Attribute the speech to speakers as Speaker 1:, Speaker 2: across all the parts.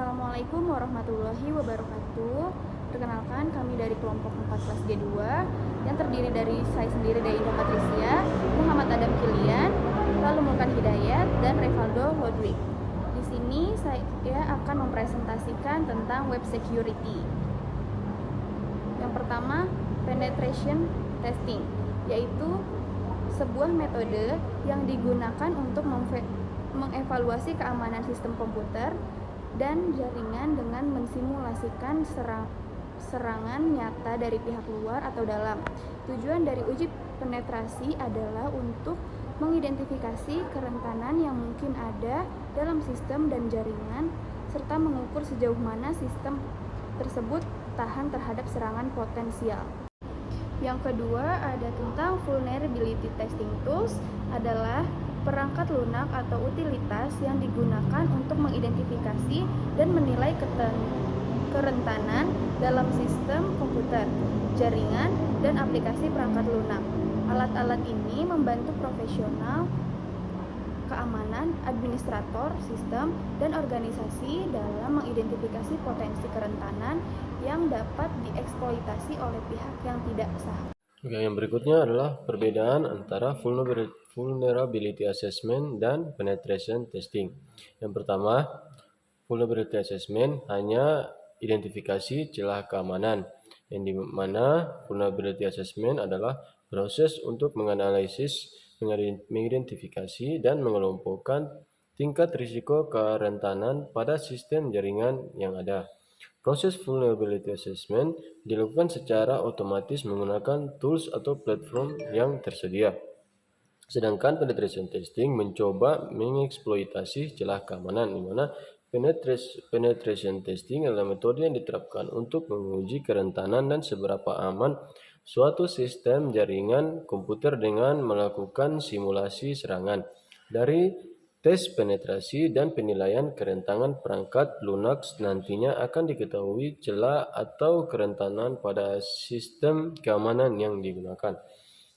Speaker 1: Assalamualaikum warahmatullahi wabarakatuh. Perkenalkan, kami dari kelompok 4 kelas G2 yang terdiri dari saya sendiri dari Indah Patricia, Muhammad Adam Kilian, lalu Mulkan Hidayat, dan Revaldo Hodwig. Di sini saya akan mempresentasikan tentang web security. Yang pertama, penetration testing, yaitu sebuah metode yang digunakan untuk mengevaluasi keamanan sistem komputer dan jaringan dengan mensimulasikan serangan nyata dari pihak luar atau dalam. Tujuan dari uji penetrasi adalah untuk mengidentifikasi kerentanan yang mungkin ada dalam sistem dan jaringan, serta mengukur sejauh mana sistem tersebut tahan terhadap serangan potensial. Yang kedua ada tentang vulnerability testing tools, adalah perangkat lunak atau utilitas yang digunakan untuk mengidentifikasi dan menilai kerentanan dalam sistem komputer, jaringan, dan aplikasi perangkat lunak. Alat-alat ini membantu profesional keamanan, administrator sistem, dan organisasi dalam mengidentifikasi potensi kerentanan yang dapat dieksploitasi oleh pihak yang tidak sah.
Speaker 2: Oke, yang berikutnya adalah perbedaan antara vulnerability assessment dan penetration testing. Yang pertama, vulnerability assessment hanya identifikasi celah keamanan, yang dimana vulnerability assessment adalah proses untuk menganalisis, mengidentifikasi, dan mengelompokkan tingkat risiko kerentanan pada sistem jaringan yang ada. Proses vulnerability assessment dilakukan secara otomatis menggunakan tools atau platform yang tersedia. Sedangkan penetration testing mencoba mengeksploitasi celah keamanan, di mana penetration testing adalah metode yang diterapkan untuk menguji kerentanan dan seberapa aman suatu sistem jaringan komputer dengan melakukan simulasi serangan. Dari tes penetrasi dan penilaian kerentanan perangkat lunak nantinya akan diketahui celah atau kerentanan pada sistem keamanan yang digunakan.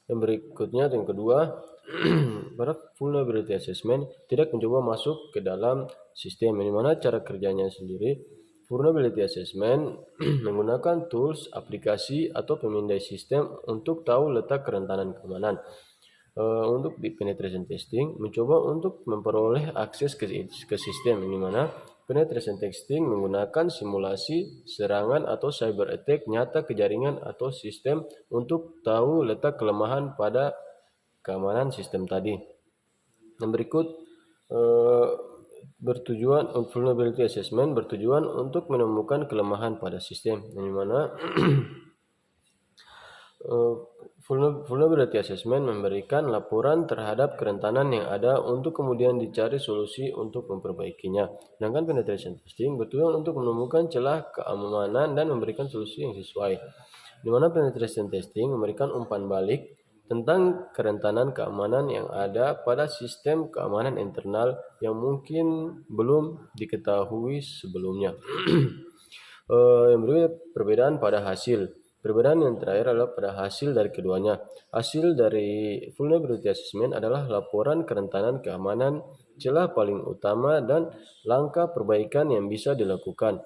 Speaker 2: Yang berikutnya, yang kedua, pada vulnerability assessment tidak mencoba masuk ke dalam sistem, di mana cara kerjanya sendiri. Vulnerability assessment menggunakan tools, aplikasi, atau pemindai sistem untuk tahu letak kerentanan keamanan. Untuk di penetration testing mencoba untuk memperoleh akses ke sistem, di mana penetration testing menggunakan simulasi serangan atau cyber attack nyata ke jaringan atau sistem untuk tahu letak kelemahan pada keamanan sistem tadi. Yang berikut, vulnerability assessment bertujuan untuk menemukan kelemahan pada sistem, di mana vulnerability assessment memberikan laporan terhadap kerentanan yang ada untuk kemudian dicari solusi untuk memperbaikinya. Sedangkan penetration testing bertujuan untuk menemukan celah keamanan dan memberikan solusi yang sesuai. Di mana penetration testing memberikan umpan balik tentang kerentanan keamanan yang ada pada sistem keamanan internal yang mungkin belum diketahui sebelumnya. Yang berikutnya, perbedaan pada hasil. Perbedaan yang terakhir adalah pada hasil dari keduanya. Hasil dari vulnerability assessment adalah laporan kerentanan keamanan, celah paling utama, dan langkah perbaikan yang bisa dilakukan.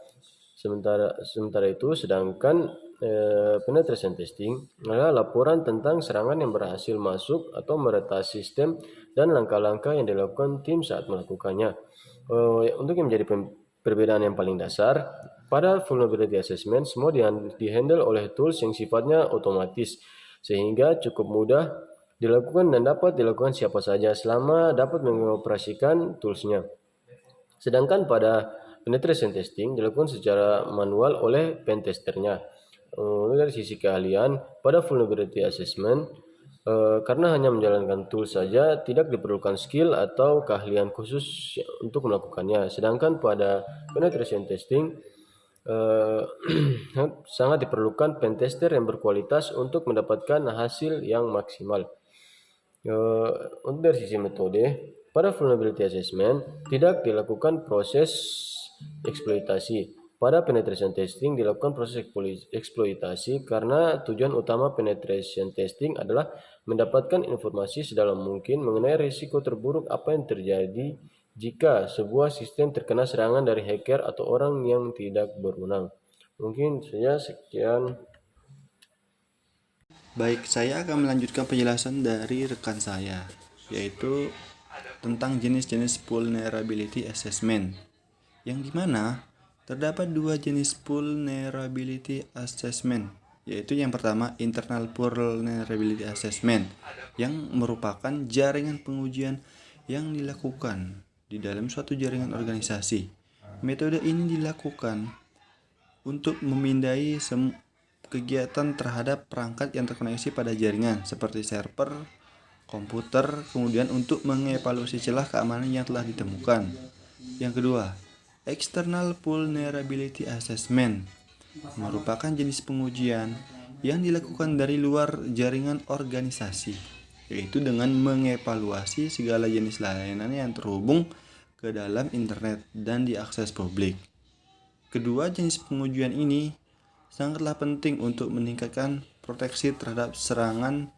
Speaker 2: Sementara itu, sedangkan penetration testing adalah laporan tentang serangan yang berhasil masuk atau meretas sistem dan langkah-langkah yang dilakukan tim saat melakukannya. Untuk yang menjadi perbedaan yang paling dasar, pada vulnerability assessment semua dihandle oleh tools yang sifatnya otomatis, sehingga cukup mudah dilakukan dan dapat dilakukan siapa saja selama dapat mengoperasikan toolsnya. Sedangkan pada penetration testing dilakukan secara manual oleh pentesternya. Dari sisi keahlian, pada vulnerability assessment, karena hanya menjalankan tool saja, tidak diperlukan skill atau keahlian khusus untuk melakukannya. Sedangkan pada penetration testing, sangat diperlukan pentester yang berkualitas untuk mendapatkan hasil yang maksimal. Untuk dari sisi metode, pada vulnerability assessment tidak dilakukan proses eksploitasi. Pada penetration testing dilakukan proses eksploitasi karena tujuan utama penetration testing adalah mendapatkan informasi sedalam mungkin mengenai risiko terburuk apa yang terjadi jika sebuah sistem terkena serangan dari hacker atau orang yang tidak berwenang. Mungkin saja sekian.
Speaker 3: Baik, saya akan melanjutkan penjelasan dari rekan saya, yaitu tentang jenis-jenis vulnerability assessment, yang dimana terdapat dua jenis vulnerability assessment, yaitu yang pertama internal vulnerability assessment, yang merupakan jaringan pengujian yang dilakukan di dalam suatu jaringan organisasi. Metode ini dilakukan untuk memindai kegiatan terhadap perangkat yang terkoneksi pada jaringan seperti server, komputer, kemudian untuk mengevaluasi celah keamanan yang telah ditemukan. Yang kedua, external vulnerability assessment merupakan jenis pengujian yang dilakukan dari luar jaringan organisasi, yaitu dengan mengevaluasi segala jenis layanan yang terhubung ke dalam internet dan diakses publik. Kedua jenis pengujian ini sangatlah penting untuk meningkatkan proteksi terhadap serangan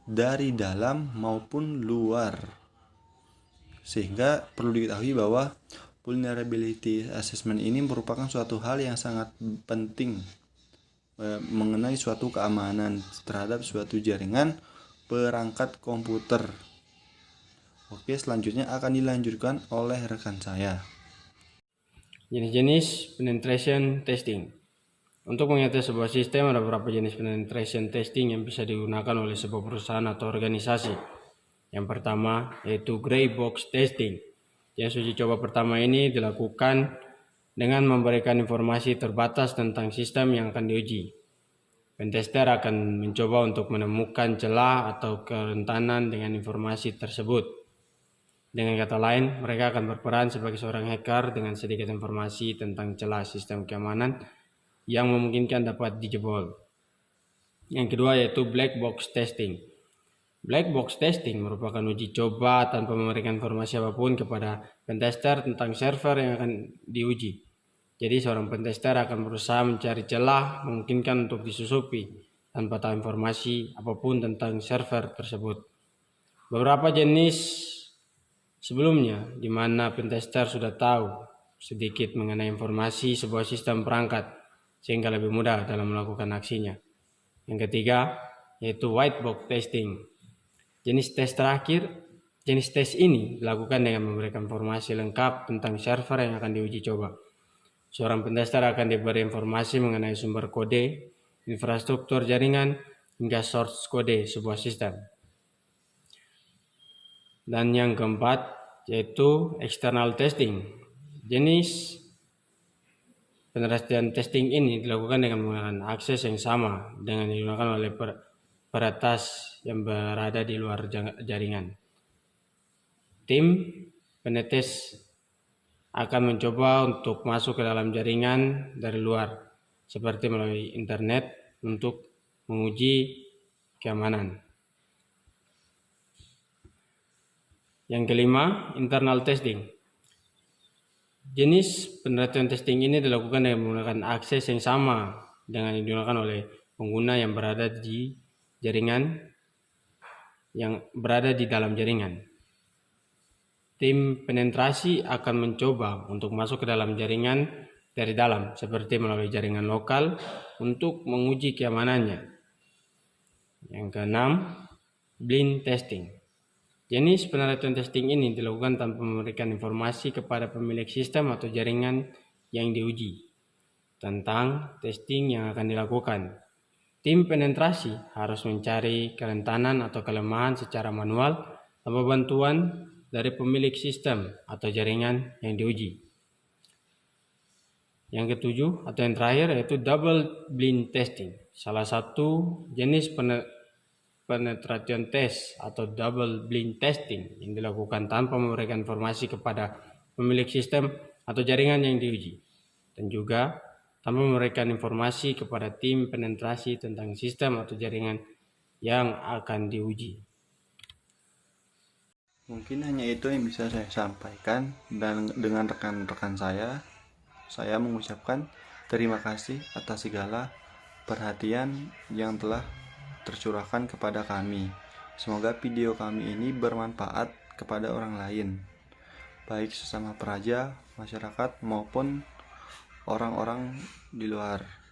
Speaker 3: dari dalam maupun luar. Sehingga perlu diketahui bahwa vulnerability assessment ini merupakan suatu hal yang sangat penting mengenai suatu keamanan terhadap suatu jaringan perangkat komputer. Oke, selanjutnya akan dilanjutkan oleh rekan saya.
Speaker 4: Jenis-jenis penetration testing. Untuk mengatasi sebuah sistem, ada beberapa jenis penetration testing yang bisa digunakan oleh sebuah perusahaan atau organisasi. Yang pertama yaitu gray box testing. Yang uji coba pertama ini dilakukan dengan memberikan informasi terbatas tentang sistem yang akan diuji. Pentester akan mencoba untuk menemukan celah atau kerentanan dengan informasi tersebut. Dengan kata lain, mereka akan berperan sebagai seorang hacker dengan sedikit informasi tentang celah sistem keamanan yang memungkinkan dapat dijebol. Yang kedua yaitu black box testing. Black box testing merupakan uji coba tanpa memberikan informasi apapun kepada pentester tentang server yang akan diuji. Jadi seorang pentester akan berusaha mencari celah memungkinkan untuk disusupi tanpa tahu informasi apapun tentang server tersebut. Beberapa jenis sebelumnya di mana pentester sudah tahu sedikit mengenai informasi sebuah sistem perangkat sehingga lebih mudah dalam melakukan aksinya. Yang ketiga yaitu white box testing. Jenis tes ini dilakukan dengan memberikan informasi lengkap tentang server yang akan diuji coba. Seorang pentester akan diberi informasi mengenai sumber kode, infrastruktur jaringan, hingga source kode sebuah sistem. Dan yang keempat yaitu external testing. Jenis penelitian testing ini dilakukan dengan menggunakan akses yang sama dengan digunakan oleh peretas yang berada di luar jaringan. Tim penetes akan mencoba untuk masuk ke dalam jaringan dari luar, seperti melalui internet untuk menguji keamanan. Yang kelima, internal testing. Jenis penelitian testing ini dilakukan dengan menggunakan akses yang sama dengan yang digunakan oleh pengguna yang berada di jaringan, yang berada di dalam jaringan. Tim penetrasi akan mencoba untuk masuk ke dalam jaringan dari dalam, seperti melalui jaringan lokal untuk menguji keamanannya. Yang keenam, blind testing. Jenis penelitian testing ini dilakukan tanpa memberikan informasi kepada pemilik sistem atau jaringan yang diuji tentang testing yang akan dilakukan. Tim penetrasi harus mencari kerentanan atau kelemahan secara manual tanpa bantuan dari pemilik sistem atau jaringan yang diuji. Yang ketujuh atau yang terakhir yaitu double blind testing. Salah satu jenis penetration test atau double blind testing yang dilakukan tanpa memberikan informasi kepada pemilik sistem atau jaringan yang diuji, dan juga tanpa memberikan informasi kepada tim penetrasi tentang sistem atau jaringan yang akan diuji.
Speaker 3: Mungkin hanya itu yang bisa saya sampaikan, dan dengan rekan-rekan saya mengucapkan terima kasih atas segala perhatian yang telah tercurahkan kepada kami. Semoga video kami ini bermanfaat kepada orang lain. baik sesama peraja, masyarakat maupun orang-orang di luar.